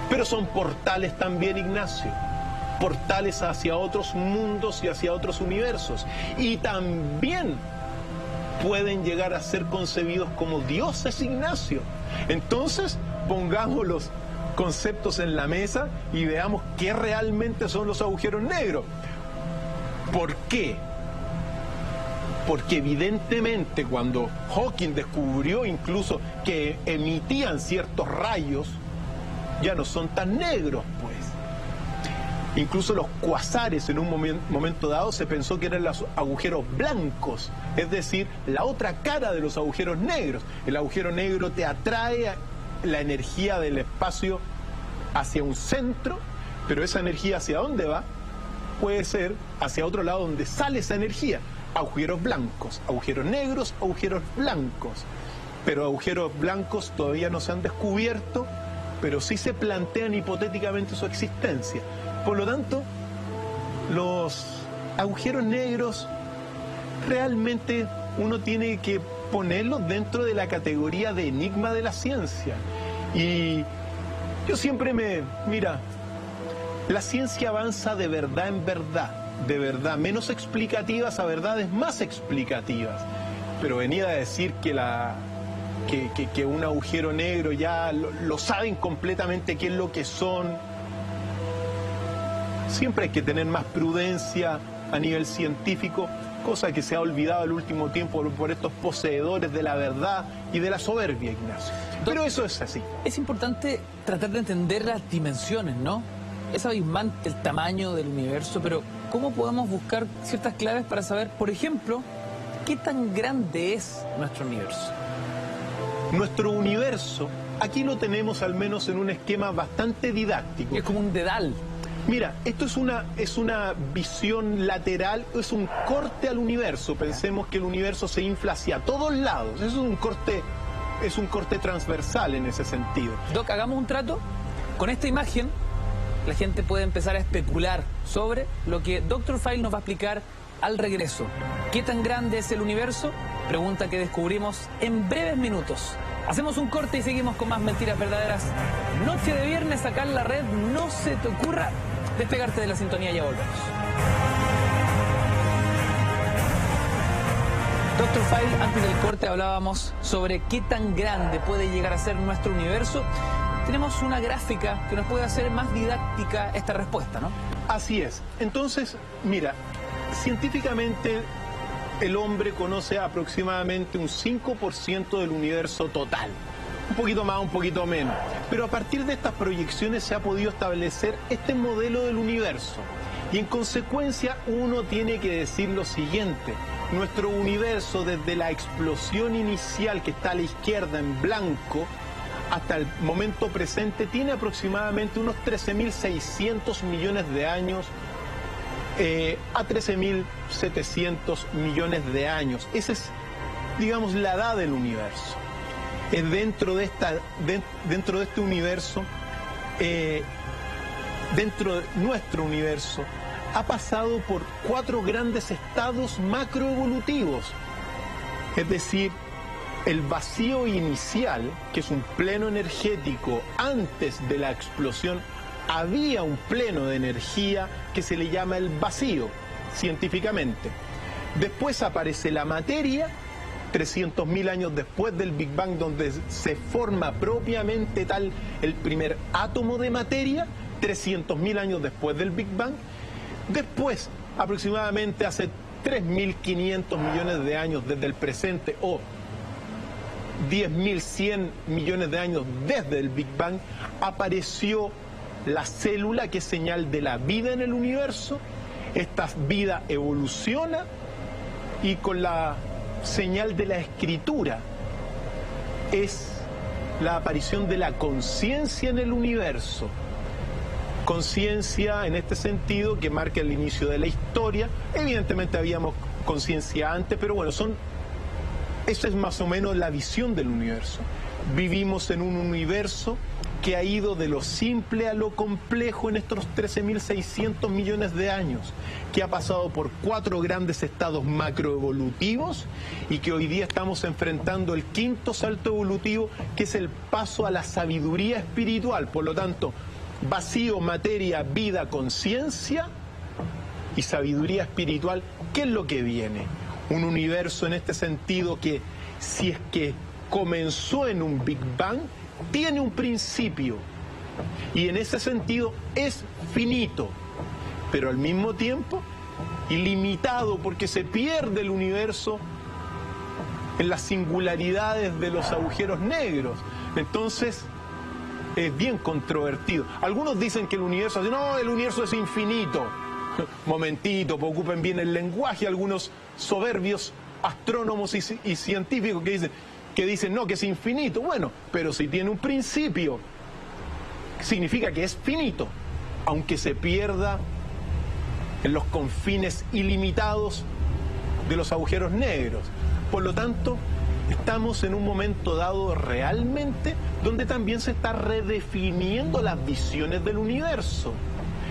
pero son portales también, Ignacio, portales hacia otros mundos y hacia otros universos, y también pueden llegar a ser concebidos como dioses, Ignacio. Entonces, pongamos los conceptos en la mesa y veamos qué realmente son los agujeros negros. ¿Por qué? Porque evidentemente cuando Hawking descubrió incluso que emitían ciertos rayos, ya no son tan negros, pues. Incluso los cuasares en un momento dado se pensó que eran los agujeros blancos, es decir, la otra cara de los agujeros negros. El agujero negro te atrae la energía del espacio hacia un centro, pero esa energía ¿hacia dónde va? Puede ser hacia otro lado donde sale esa energía. Agujeros blancos, agujeros negros, agujeros blancos. Pero agujeros blancos todavía no se han descubierto, pero sí se plantean hipotéticamente su existencia. Por lo tanto, los agujeros negros realmente uno tiene que ponerlos dentro de la categoría de enigma de la ciencia. Y yo siempre mira, la ciencia avanza de verdad en verdad, de verdad menos explicativas a verdades más explicativas. Pero venir a decir que un agujero negro ya lo saben completamente qué es lo que son, siempre hay que tener más prudencia a nivel científico, cosa que se ha olvidado el último tiempo por estos poseedores de la verdad y de la soberbia, Ignacio. Pero eso es así. Es importante tratar de entender las dimensiones, ¿no? Es abismante el tamaño del universo, pero ¿cómo podemos buscar ciertas claves para saber, por ejemplo, qué tan grande es nuestro universo? Nuestro universo, aquí lo tenemos al menos en un esquema bastante didáctico. Es como un dedal. Mira, esto es una visión lateral, es un corte al universo. Pensemos que el universo se infla hacia todos lados. Eso es un corte transversal en ese sentido. Doc, hagamos un trato. Con esta imagen, la gente puede empezar a especular sobre lo que Dr. File nos va a explicar al regreso. ¿Qué tan grande es el universo? Pregunta que descubrimos en breves minutos. Hacemos un corte y seguimos con más mentiras verdaderas. Noche de viernes acá en la red. No se te ocurra despegarte de la sintonía, ya volvemos. Dr. File, antes del corte hablábamos sobre qué tan grande puede llegar a ser nuestro universo. Tenemos una gráfica que nos puede hacer más didáctica esta respuesta, ¿no? Así es. Entonces, mira, científicamente el hombre conoce aproximadamente un 5% del universo total. Un poquito más, un poquito menos. Pero a partir de estas proyecciones se ha podido establecer este modelo del universo. Y en consecuencia uno tiene que decir lo siguiente. Nuestro universo, desde la explosión inicial que está a la izquierda en blanco, hasta el momento presente, tiene aproximadamente unos 13.600 millones de años a 13.700 millones de años. Esa es, digamos, la edad del universo. Dentro de este universo, dentro de nuestro universo, ha pasado por 4 grandes estados macroevolutivos. Es decir, el vacío inicial, que es un pleno energético antes de la explosión, había un pleno de energía que se le llama el vacío, científicamente. Después aparece la materia, 300.000 años después del Big Bang, donde se forma propiamente tal el primer átomo de materia, 300.000 años después del Big Bang. Después, aproximadamente hace 3.500 millones de años desde el presente, o 10.100 millones de años desde el Big Bang, apareció la célula, que es señal de la vida en el universo. Esta vida evoluciona y con la señal de la escritura es la aparición de la conciencia en el universo. Conciencia en este sentido que marca el inicio de la historia. Evidentemente habíamos conciencia antes, pero bueno, esa es más o menos la visión del universo. Vivimos en un universo que ha ido de lo simple a lo complejo en estos 13.600 millones de años, que ha pasado por 4 grandes estados macroevolutivos y que hoy día estamos enfrentando el 5.º salto evolutivo, que es el paso a la sabiduría espiritual. Por lo tanto, vacío, materia, vida, conciencia y sabiduría espiritual. ¿Qué es lo que viene? Un universo en este sentido que, si es que comenzó en un Big Bang, tiene un principio y en ese sentido es finito, pero al mismo tiempo ilimitado, porque se pierde el universo en las singularidades de los agujeros negros. Entonces es bien controvertido. Algunos dicen que el universo, no, el universo es infinito. Momentito, pues ocupen bien el lenguaje algunos soberbios astrónomos y científicos que dicen no, que es infinito. Bueno, pero si tiene un principio, significa que es finito, aunque se pierda en los confines ilimitados de los agujeros negros. Por lo tanto, estamos en un momento dado realmente donde también se está redefiniendo las visiones del universo.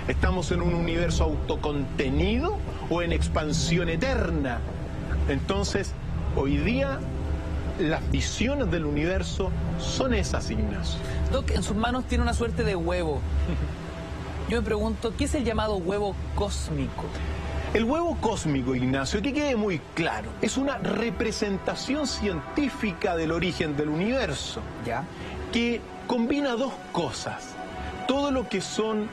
¿Estamos en un universo autocontenido o en expansión eterna? Entonces, hoy día las visiones del universo son esas, Ignacio. Doc, en sus manos tiene una suerte de huevo. Yo me pregunto, ¿qué es el llamado huevo cósmico? El huevo cósmico, Ignacio, que quede muy claro, es una representación científica del origen del universo, ¿Ya? que combina 2 cosas. todo lo que son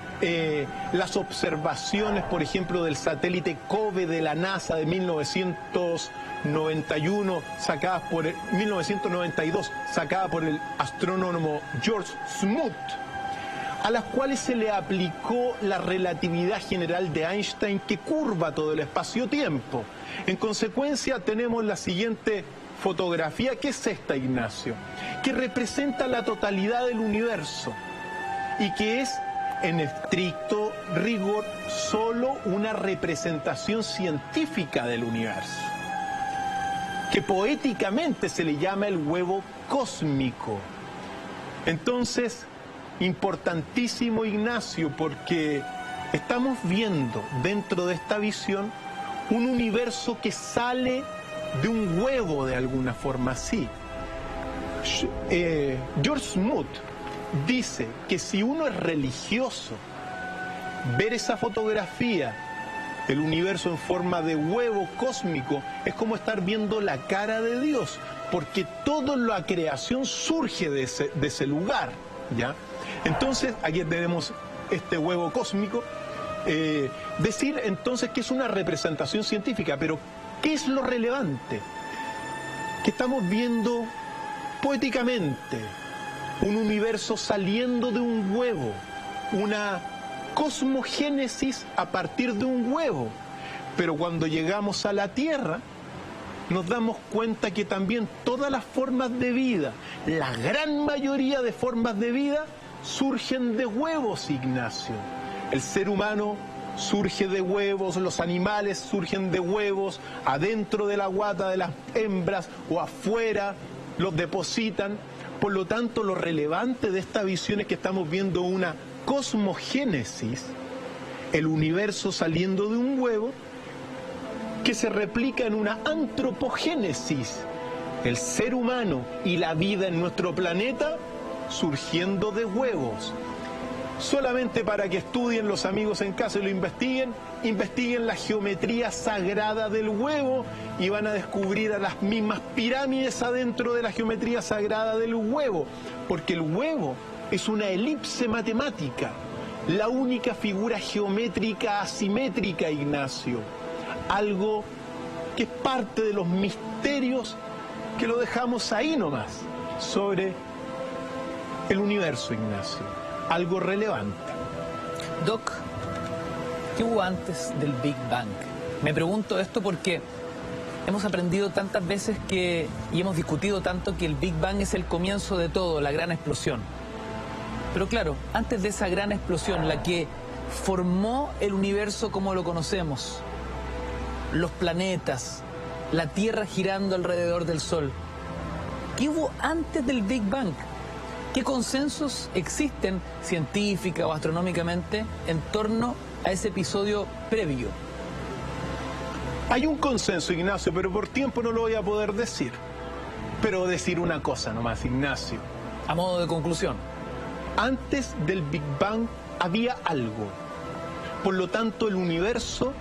las observaciones, por ejemplo, del satélite COBE de la NASA de 1992, sacada por el astrónomo George Smoot, a las cuales se le aplicó la relatividad general de Einstein que curva todo el espacio-tiempo. En consecuencia, tenemos la siguiente fotografía, que es esta, Ignacio, que representa la totalidad del universo y que es, en estricto rigor, solo una representación científica del universo, que poéticamente se le llama el huevo cósmico. Entonces, importantísimo, Ignacio, porque estamos viendo dentro de esta visión un universo que sale de un huevo de alguna forma, sí. George Smoot dice que si uno es religioso, ver esa fotografía, el universo en forma de huevo cósmico, es como estar viendo la cara de Dios, porque toda la creación surge de ese lugar, ¿ya? Entonces, aquí tenemos este huevo cósmico. Decir entonces que es una representación científica, pero ¿qué es lo relevante? Que estamos viendo poéticamente un universo saliendo de un huevo, una cosmogénesis a partir de un huevo. Pero cuando llegamos a la Tierra, nos damos cuenta que también todas las formas de vida, la gran mayoría de formas de vida, surgen de huevos, Ignacio. El ser humano surge de huevos, los animales surgen de huevos, adentro de la guata de las hembras o afuera, los depositan. Por lo tanto, lo relevante de esta visión es que estamos viendo una cosmogénesis, el universo saliendo de un huevo, que se replica en una antropogénesis, el ser humano y la vida en nuestro planeta surgiendo de huevos. Solamente para que estudien los amigos en casa y lo investiguen la geometría sagrada del huevo y van a descubrir a las mismas pirámides adentro de la geometría sagrada del huevo, porque el huevo es una elipse matemática, la única figura geométrica asimétrica, Ignacio, algo que es parte de los misterios que lo dejamos ahí nomás, sobre el universo, Ignacio, algo relevante. Doc, ¿qué hubo antes del Big Bang? Me pregunto esto porque hemos aprendido tantas veces y hemos discutido tanto que el Big Bang es el comienzo de todo, la gran explosión. Pero claro, antes de esa gran explosión, la que formó el universo como lo conocemos, los planetas, la Tierra girando alrededor del Sol, ¿qué hubo antes del Big Bang? ¿Qué consensos existen científica o astronómicamente en torno a ese episodio previo? Hay un consenso, Ignacio, pero por tiempo no lo voy a poder decir. Pero decir una cosa nomás, Ignacio. A modo de conclusión. Antes del Big Bang había algo. Por lo tanto, el universo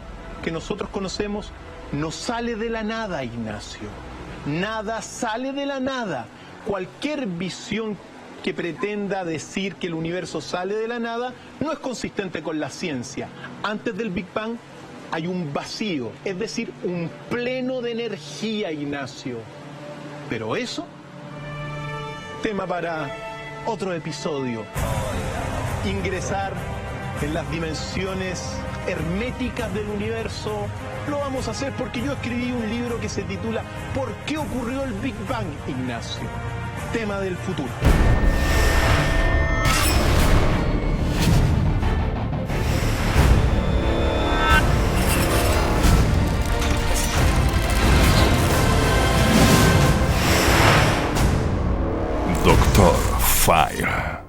que nosotros conocemos no sale de la nada, Ignacio. Nada sale de la nada. Cualquier visión que pretenda decir que el universo sale de la nada no es consistente con la ciencia. Antes del Big Bang hay un vacío, es decir, un pleno de energía, Ignacio. Pero eso, tema para otro episodio. Ingresar en las dimensiones herméticas del universo, lo vamos a hacer porque yo escribí un libro que se titula ¿Por qué ocurrió el Big Bang, Ignacio? Tema del futuro. Doctor Fire.